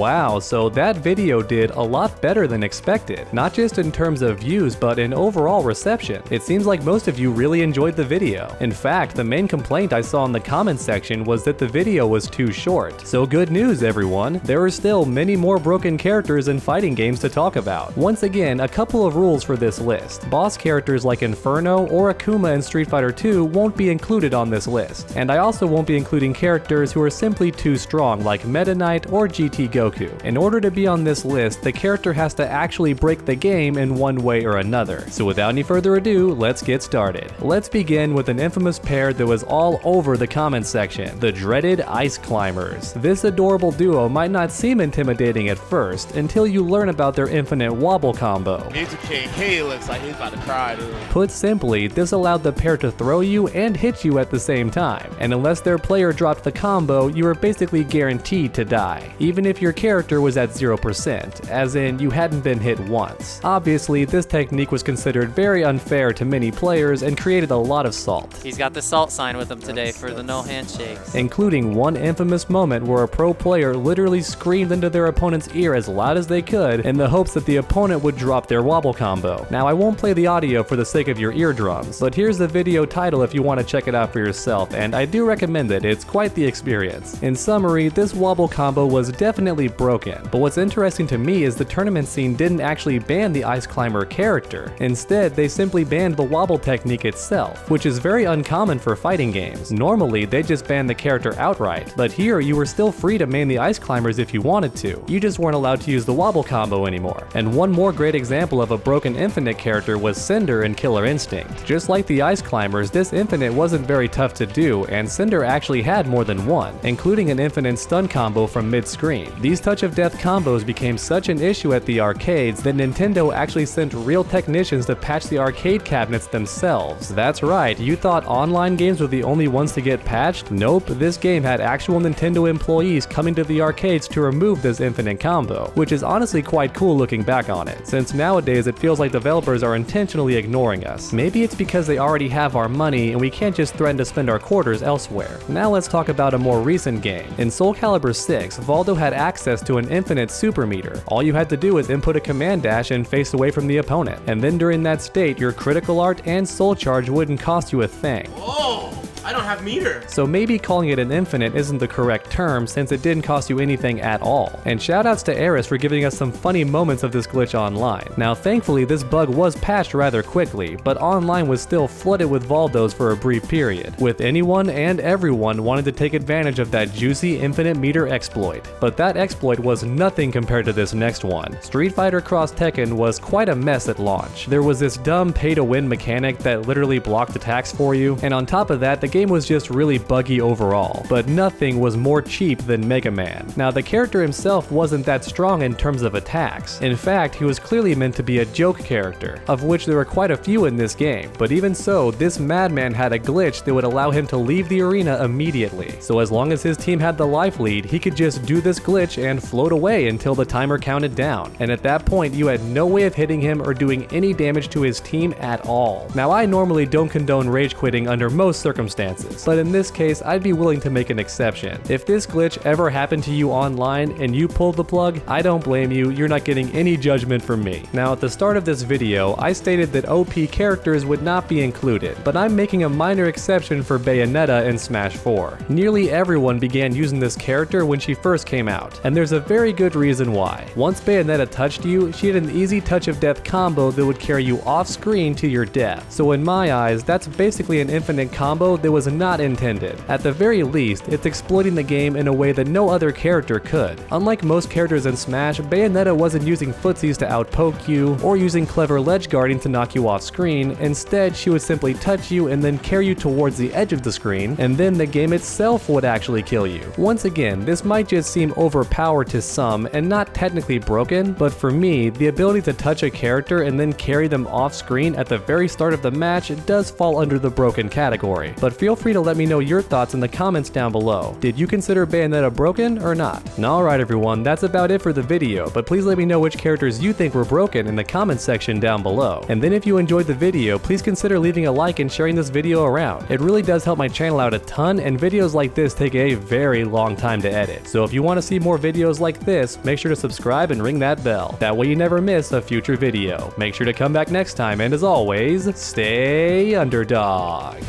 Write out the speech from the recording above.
Wow, so that video did a lot better than expected, not just in terms of views but in overall reception. It seems like most of you really enjoyed the video. In fact, the main complaint I saw in the comments section was that the video was too short. So good news everyone, there are still many more broken characters in fighting games to talk about. Once again, a couple of rules for this list. Boss characters like Inferno or Akuma in Street Fighter 2 won't be included on this list, and I also won't be including characters who are simply too strong like Meta Knight or GT Goku. In order to be on this list, the character has to actually break the game in one way or another. So without any further ado, let's get started. Let's begin with an infamous pair that was all over the comments section, the dreaded Ice Climbers. This adorable duo might not seem intimidating at first until you learn about their infinite wobble combo. Music King, he looks like he's about to cry, dude. Put simply, this allowed the pair to throw you and hit you at the same time, and unless their player dropped the combo, you were basically guaranteed to die, even if your character was at 0%, as in you hadn't been hit once. Obviously, this technique was considered very unfair to many players and created a lot of salt. He's got the salt sign with him today for the no handshakes. Including one infamous moment where a pro player literally screamed into their opponent's ear as loud as they could in the hopes that the opponent would drop their wobble combo. Now I won't play the audio for the sake of your eardrums, but here's the video title if you want to check it out for yourself, and I do recommend it, it's quite the experience. In summary, this wobble combo was definitely broken, but what's interesting to me is the tournament scene didn't actually ban the Ice Climber character. Instead, they simply banned the wobble technique itself, which is very uncommon for fighting games. Normally, they just ban the character outright, but here you were still free to main the Ice Climbers if you wanted to. You just weren't allowed to use the wobble combo anymore. And one more great example of a broken Infinite character was Cinder in Killer Instinct. Just like the Ice Climbers, this Infinite wasn't very tough to do, and Cinder actually had more than one, including an Infinite stun combo from mid-screen. These touch of death combos became such an issue at the arcades that Nintendo actually sent real technicians to patch the arcade cabinets themselves. That's right, you thought online games were the only ones to get patched? Nope, this game had actual Nintendo employees coming to the arcades to remove this Infinite combo, which is honestly quite cool looking back on it, since nowadays it feels like developers are intentionally ignoring us. Maybe it's because they already have our money and we can't just threaten to spend our quarters elsewhere. Now let's talk about a more recent game. In Soulcalibur 6, Valdo had access to an infinite super meter. All you had to do was input a command dash and face away from the opponent, and then during that state your critical art and soul charge wouldn't cost you a thing. Whoa! I don't have meter. So maybe calling it an infinite isn't the correct term since it didn't cost you anything at all. And shoutouts to Eris for giving us some funny moments of this glitch online. Now thankfully this bug was patched rather quickly, but online was still flooded with Valdos for a brief period, with anyone and everyone wanting to take advantage of that juicy infinite meter exploit. But that exploit was nothing compared to this next one. Street Fighter Cross Tekken was quite a mess at launch. There was this dumb pay-to-win mechanic that literally blocked attacks for you, and on top of that the game was just really buggy overall, but nothing was more cheap than Mega Man. Now the character himself wasn't that strong in terms of attacks. In fact, he was clearly meant to be a joke character, of which there were quite a few in this game, but even so, this madman had a glitch that would allow him to leave the arena immediately. So as long as his team had the life lead, he could just do this glitch and float away until the timer counted down, and at that point you had no way of hitting him or doing any damage to his team at all. Now I normally don't condone rage quitting under most circumstances, but in this case I'd be willing to make an exception. If this glitch ever happened to you online and you pulled the plug, I don't blame you, you're not getting any judgment from me. Now at the start of this video, I stated that OP characters would not be included, but I'm making a minor exception for Bayonetta in Smash 4. Nearly everyone began using this character when she first came out, and there's a very good reason why. Once Bayonetta touched you, she had an easy touch of death combo that would carry you off screen to your death. So in my eyes, that's basically an infinite combo that was not intended. At the very least, it's exploiting the game in a way that no other character could. Unlike most characters in Smash, Bayonetta wasn't using footsies to outpoke you, or using clever ledge guarding to knock you off screen. Instead, she would simply touch you and then carry you towards the edge of the screen, and then the game itself would actually kill you. Once again, this might just seem overpowered to some and not technically broken, but for me, the ability to touch a character and then carry them off screen at the very start of the match does fall under the broken category. But feel free to let me know your thoughts in the comments down below. Did you consider Bayonetta broken or not? Alright everyone, that's about it for the video, but please let me know which characters you think were broken in the comments section down below. And then if you enjoyed the video, please consider leaving a like and sharing this video around. It really does help my channel out a ton, and videos like this take a very long time to edit. So if you want to see more videos like this, make sure to subscribe and ring that bell. That way you never miss a future video. Make sure to come back next time, and as always, stay underdog.